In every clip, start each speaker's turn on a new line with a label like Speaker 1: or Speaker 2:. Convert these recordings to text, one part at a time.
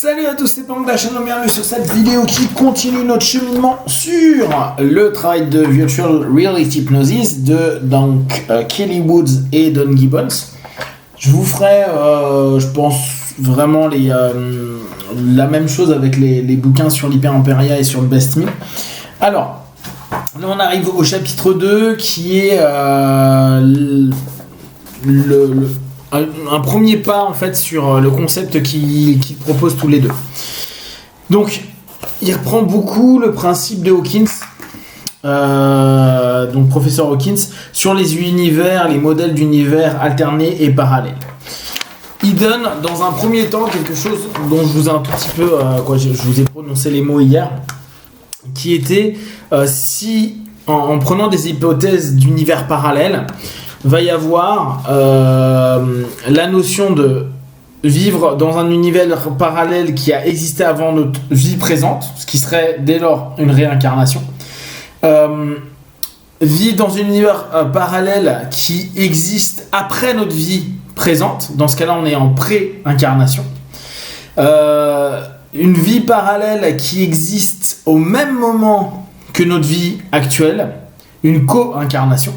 Speaker 1: Salut à tous, c'est Pang de la chaîne, bienvenue sur cette vidéo qui continue notre cheminement sur le travail de Virtual Reality Hypnosis de Kelly Woods et Don Gibbons. Je vous ferai, je pense, vraiment la même chose avec les bouquins sur l'Hyper-Emperia et sur le Best Me. Alors, là on arrive au chapitre 2 qui est un premier pas en fait sur le concept qu'ils proposent tous les deux. Donc, il reprend beaucoup le principe de Hawkins, donc professeur Hawkins, sur les univers, les modèles d'univers alternés et parallèles. Il donne dans un premier temps quelque chose dont je vous ai un tout petit peu, je vous ai prononcé les mots hier, qui était si en prenant des hypothèses d'univers parallèles, va y avoir la notion de vivre dans un univers parallèle qui a existé avant notre vie présente, ce qui serait dès lors une réincarnation. Vivre dans un univers parallèle qui existe après notre vie présente, dans ce cas-là on est en pré-incarnation. Une vie parallèle qui existe au même moment que notre vie actuelle, une co-incarnation.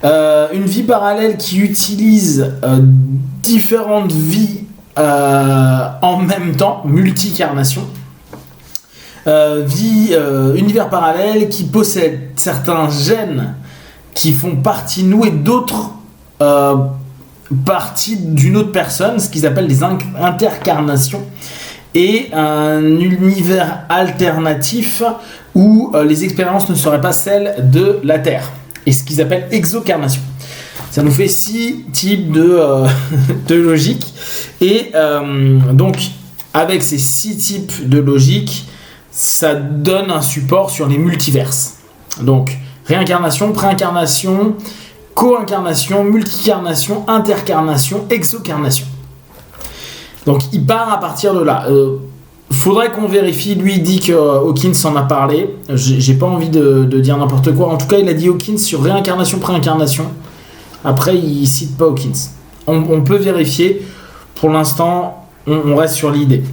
Speaker 1: Une vie parallèle qui utilise différentes vies en même temps, multicarnation. Univers parallèle qui possède certains gènes qui font partie de nous et d'autres parties d'une autre personne, ce qu'ils appellent des intercarnations. Et un univers alternatif où les expériences ne seraient pas celles de la Terre. Et ce qu'ils appellent exocarnation. Ça nous fait 6 types de logique. Et donc, avec ces 6 types de logique, ça donne un support sur les multiverses. Donc, réincarnation, préincarnation, co-incarnation, multicarnation, intercarnation, exocarnation. Donc, il part à partir de là. Faudrait qu'on vérifie. Lui, il dit que Hawkins en a parlé. J'ai pas envie de dire n'importe quoi. En tout cas, il a dit Hawkins sur réincarnation, préincarnation. Après, il cite pas Hawkins. On peut vérifier. Pour l'instant, on reste sur l'idée.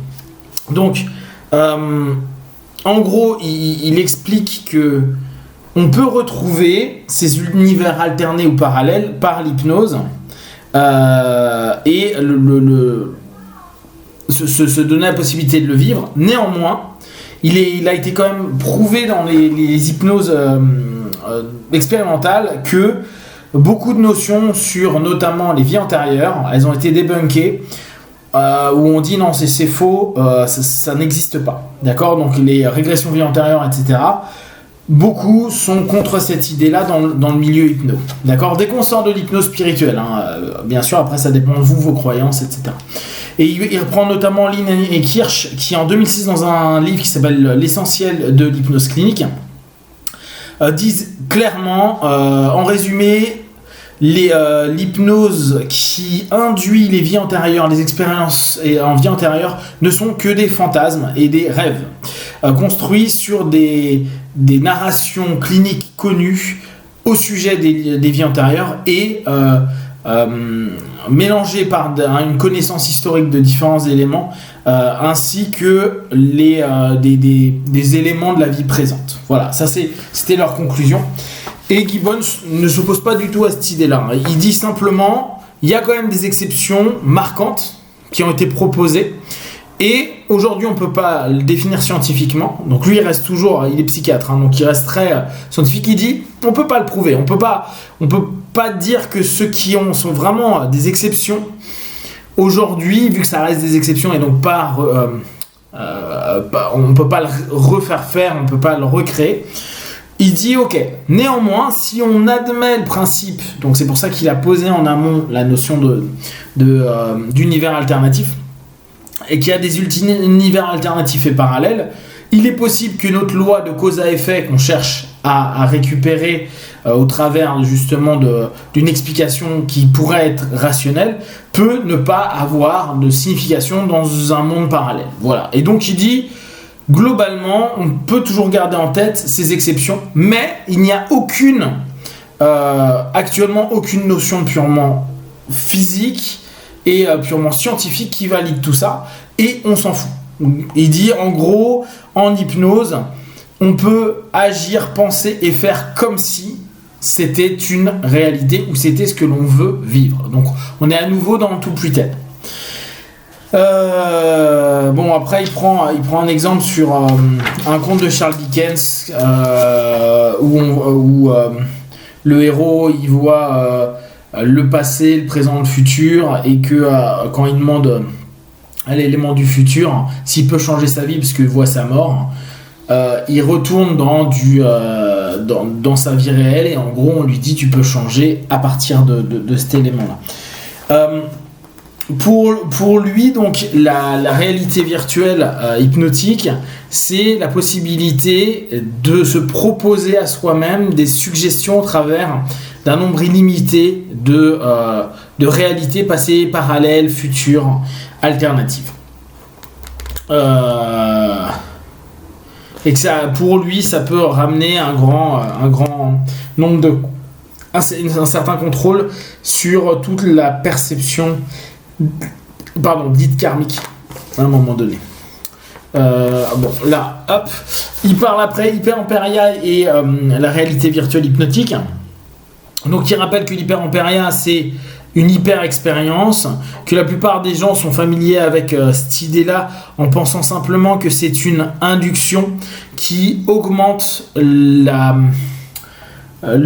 Speaker 1: Donc, en gros, il explique que on peut retrouver ces univers alternés ou parallèles par l'hypnose et se donner la possibilité de le vivre. Néanmoins, il a été quand même prouvé dans les hypnoses expérimentales que beaucoup de notions sur notamment les vies antérieures, elles ont été débunkées, où on dit non, c'est faux, ça n'existe pas. D'accord ? Donc les régressions vie antérieure, etc., beaucoup sont contre cette idée-là dans le milieu hypno. D'accord ? Dès qu'on sort de l'hypnose spirituelle, bien sûr, après ça dépend de vous, vos croyances, etc. Et il reprend notamment Lin et Kirsch, qui en 2006, dans un livre qui s'appelle L'essentiel de l'hypnose clinique, disent clairement, en résumé, l'hypnose qui induit les vies antérieures, les expériences en vie antérieure, ne sont que des fantasmes et des rêves, construits sur des narrations cliniques connues au sujet des vies antérieures et mélangés par une connaissance historique de différents éléments, ainsi que des éléments de la vie présente. Voilà, ça c'était leur conclusion. Et Gibbons ne s'oppose pas du tout à cette idée-là. Il dit simplement, il y a quand même des exceptions marquantes qui ont été proposées. Et aujourd'hui, on ne peut pas le définir scientifiquement. Donc lui, il reste toujours, il est psychiatre, donc il reste très scientifique. Il dit, on ne peut pas le prouver. On peut pas dire que ceux qui sont vraiment des exceptions aujourd'hui, vu que ça reste des exceptions et donc on ne peut pas le refaire faire, on ne peut pas le recréer. Il dit ok, néanmoins, si on admet le principe, donc c'est pour ça qu'il a posé en amont la notion d'univers alternatif, et qu'il y a des univers alternatifs et parallèles, il est possible qu'une autre loi de cause à effet qu'on cherche à récupérer au travers justement d'une explication qui pourrait être rationnelle, peut ne pas avoir de signification dans un monde parallèle. Voilà. Et donc il dit, globalement, on peut toujours garder en tête ces exceptions, mais il n'y a actuellement aucune notion purement physique et purement scientifique qui valide tout ça. et on s'en fout. Il dit en gros, en hypnose, on peut agir, penser et faire comme si c'était une réalité ou c'était ce que l'on veut vivre. Donc on est à nouveau dans tout pretend. Bon, après il prend un exemple sur un conte de Charles Dickens où le héros il voit le passé, le présent, le futur, et que quand il demande à l'élément du futur s'il peut changer sa vie parce qu'il voit sa mort, il retourne dans sa vie réelle, et en gros on lui dit tu peux changer à partir de cet élément là. Pour lui, donc, la réalité virtuelle hypnotique, c'est la possibilité de se proposer à soi-même des suggestions au travers d'un nombre illimité de réalités passées, parallèles, futures, alternatives. Et que ça, pour lui, ça peut ramener un grand nombre un certain contrôle sur toute la perception dite karmique à un moment donné. Bon, là, hop, il parle après Hyper-Emperia et la réalité virtuelle hypnotique. Donc, il rappelle que l'hyper-emperia, c'est une hyper-expérience, que la plupart des gens sont familiers avec cette idée-là en pensant simplement que c'est une induction qui augmente le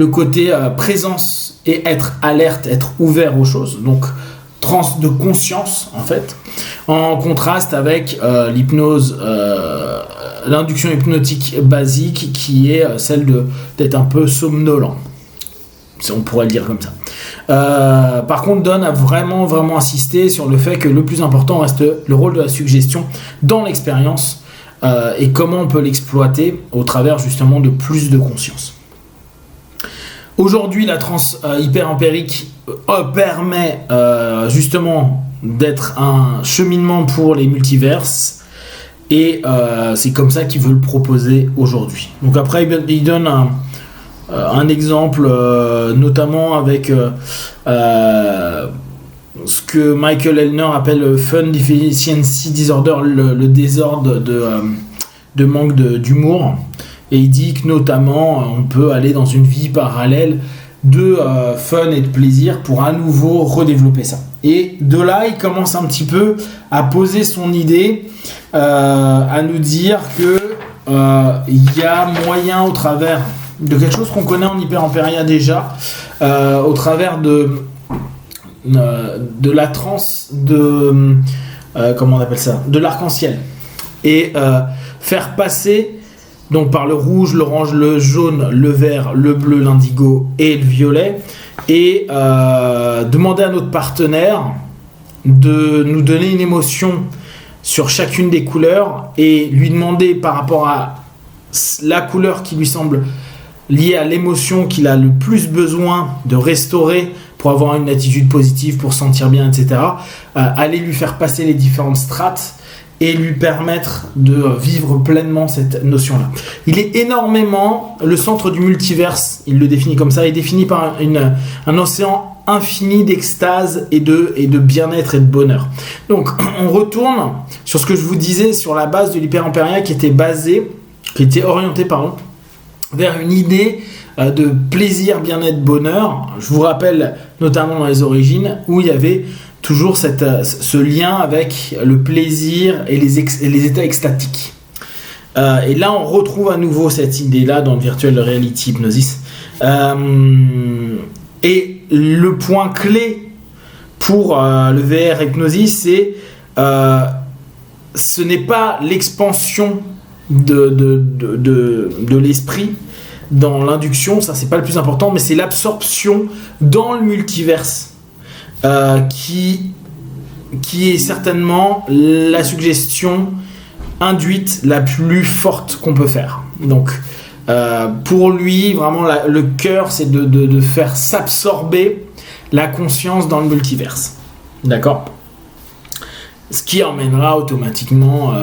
Speaker 1: côté présence et être alerte, être ouvert aux choses. Donc, transe de conscience en fait, en contraste avec l'hypnose, l'induction hypnotique basique qui est celle d'être un peu somnolent, si on pourrait le dire comme ça. Par contre, Don a vraiment insisté sur le fait que le plus important reste le rôle de la suggestion dans l'expérience et comment on peut l'exploiter au travers justement de plus de conscience. Aujourd'hui, la transe hyper-empirique permet justement d'être un cheminement pour les multiverses, et c'est comme ça qu'il veut le proposer aujourd'hui. Donc après, il donne un exemple, notamment avec ce que Michael Elner appelle Fun Deficiency Disorder, le désordre de manque d'humour. Et il dit que notamment on peut aller dans une vie parallèle de fun et de plaisir pour à nouveau redévelopper ça. Et de là, il commence un petit peu à poser son idée, à nous dire que il y a moyen au travers de quelque chose qu'on connaît en Hyper-Emperia déjà, au travers de la transe comment on appelle ça, de l'arc-en-ciel, et faire passer donc par le rouge, l'orange, le jaune, le vert, le bleu, l'indigo et le violet, et demander à notre partenaire de nous donner une émotion sur chacune des couleurs, et lui demander par rapport à la couleur qui lui semble liée à l'émotion qu'il a le plus besoin de restaurer pour avoir une attitude positive, pour se sentir bien, etc. Aller lui faire passer les différentes strates et lui permettre de vivre pleinement cette notion-là. Il est énormément le centre du multiverse, il le définit comme ça, il est défini par un océan infini d'extase et de bien-être et de bonheur. Donc, on retourne sur ce que je vous disais sur la base de l'Hyper-Emperia qui était orienté vers une idée de plaisir, bien-être, bonheur. Je vous rappelle, notamment dans les origines, où il y avait toujours ce lien avec le plaisir et les états extatiques. Et là, on retrouve à nouveau cette idée-là dans le Virtual Reality Hypnosis. Et le point clé pour le VR Hypnosis, c'est ce n'est pas l'expansion de l'esprit dans l'induction, ça c'est pas le plus important, mais c'est l'absorption dans le multiverse. Qui est certainement la suggestion induite la plus forte qu'on peut faire. Donc, pour lui, vraiment, le cœur, c'est de faire s'absorber la conscience dans le multiverse. D'accord ? Ce qui emmènera automatiquement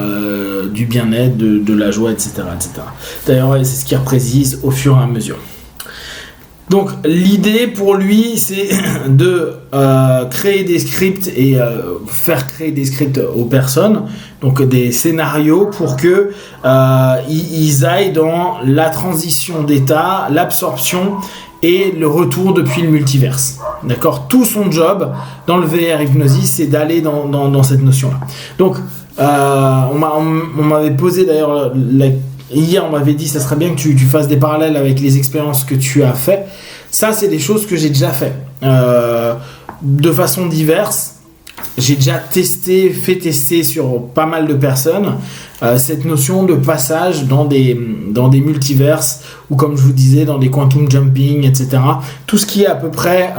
Speaker 1: du bien-être, de la joie, etc., etc. D'ailleurs, c'est ce qu'il précise au fur et à mesure. Donc l'idée pour lui, c'est de créer des scripts et faire créer des scripts aux personnes, donc des scénarios pour que ils aillent dans la transition d'état, l'absorption et le retour depuis le multiverse. D'accord ? Tout son job dans le VR Hypnosis, c'est d'aller dans cette notion-là. Donc on m'avait posé d'ailleurs hier, on m'avait dit ça serait bien que tu fasses des parallèles avec les expériences que tu as fait. Ça, c'est des choses que j'ai déjà fait de façon diverse. J'ai déjà fait tester sur pas mal de personnes cette notion de passage dans des multiverses ou, comme je vous disais, dans des quantum jumping, etc. Tout ce qui est à peu près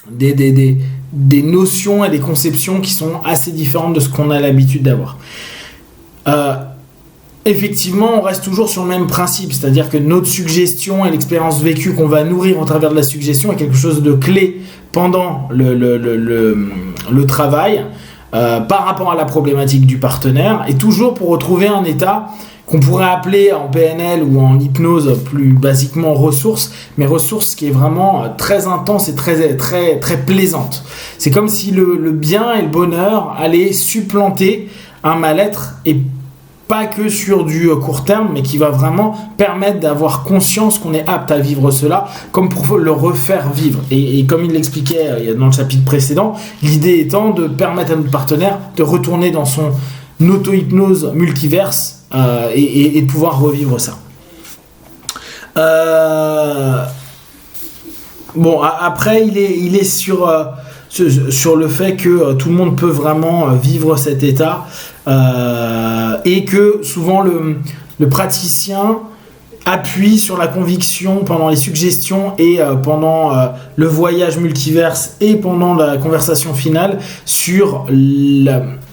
Speaker 1: des notions et des conceptions qui sont assez différentes de ce qu'on a l'habitude d'avoir. Effectivement, on reste toujours sur le même principe, c'est-à-dire que notre suggestion et l'expérience vécue qu'on va nourrir au travers de la suggestion est quelque chose de clé pendant le travail par rapport à la problématique du partenaire, et toujours pour retrouver un état qu'on pourrait appeler en PNL ou en hypnose plus basiquement ressource, mais ressource qui est vraiment très intense et très, très, très plaisante. C'est comme si le bien et le bonheur allaient supplanter un mal-être, et pas que sur du court terme, mais qui va vraiment permettre d'avoir conscience qu'on est apte à vivre cela, comme pour le refaire vivre. Et comme il l'expliquait dans le chapitre précédent, l'idée étant de permettre à notre partenaire de retourner dans son auto-hypnose multiverse et de pouvoir revivre ça. Bon, après, il est sur le fait que tout le monde peut vraiment vivre cet état, et que souvent le praticien appuie sur la conviction pendant les suggestions et pendant le voyage multiverse et pendant la conversation finale sur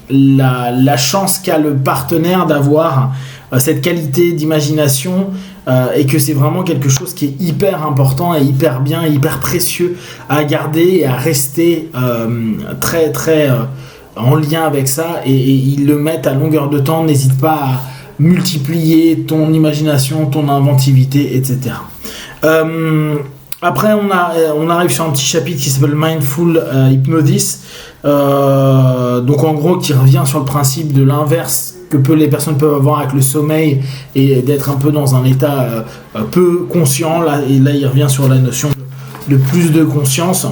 Speaker 1: la chance qu'a le partenaire d'avoir cette qualité d'imagination, et que c'est vraiment quelque chose qui est hyper important et hyper bien et hyper précieux à garder et à rester très très en lien avec ça, et ils le mettent à longueur de temps. N'hésite pas à multiplier ton imagination, ton inventivité, etc. Après on arrive sur un petit chapitre qui s'appelle Mindful Hypnosis, donc en gros qui revient sur le principe de l'inverse que les personnes peuvent avoir avec le sommeil, et d'être un peu dans un état peu conscient. Là il revient sur la notion de plus de conscience.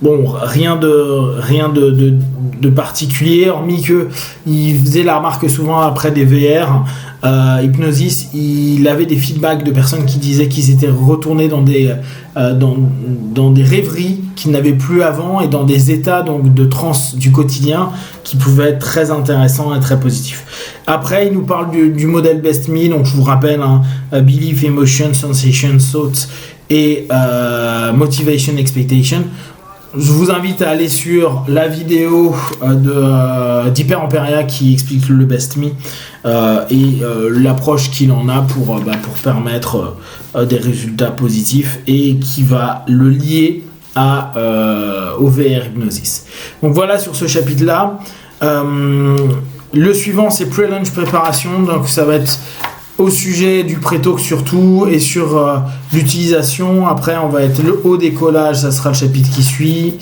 Speaker 1: Bon, rien de particulier, hormis que il faisait la remarque souvent après des VR Hypnosis, il avait des feedbacks de personnes qui disaient qu'ils étaient retournés dans des rêveries qu'ils n'avaient plus avant, et dans des états donc de transe du quotidien qui pouvaient être très intéressants et très positifs. Après, il nous parle du modèle Best Me, donc je vous rappelle, Belief, Emotion, Sensation, Thought et Motivation, Expectation. Je vous invite à aller sur la vidéo d'Hyper Emperia qui explique le Best Me et l'approche qu'il en a pour permettre des résultats positifs, et qui va le lier au VR Hypnosis. Donc voilà sur ce chapitre-là. Le suivant, c'est Pre-Lunch Préparation, donc ça va être au sujet du pré-talk surtout, et sur l'utilisation. Après on va être le haut décollage, ça sera le chapitre qui suit.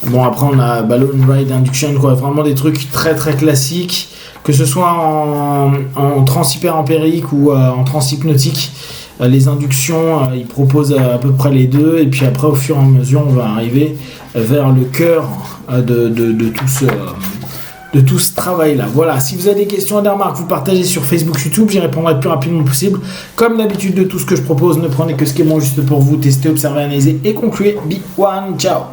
Speaker 1: Bon, après on a Balloon Ride Induction, quoi, vraiment des trucs très très classiques, que ce soit en transhyper-empérique ou en transhypnotique. Les inductions, ils proposent à peu près les deux, et puis après au fur et à mesure on va arriver vers le cœur de tout ce travail-là. Voilà, si vous avez des questions et des remarques, vous partagez sur Facebook, YouTube, j'y répondrai le plus rapidement possible. Comme d'habitude, de tout ce que je propose, ne prenez que ce qui est bon juste pour vous, testez, observez, analysez et concluez. Be one, ciao.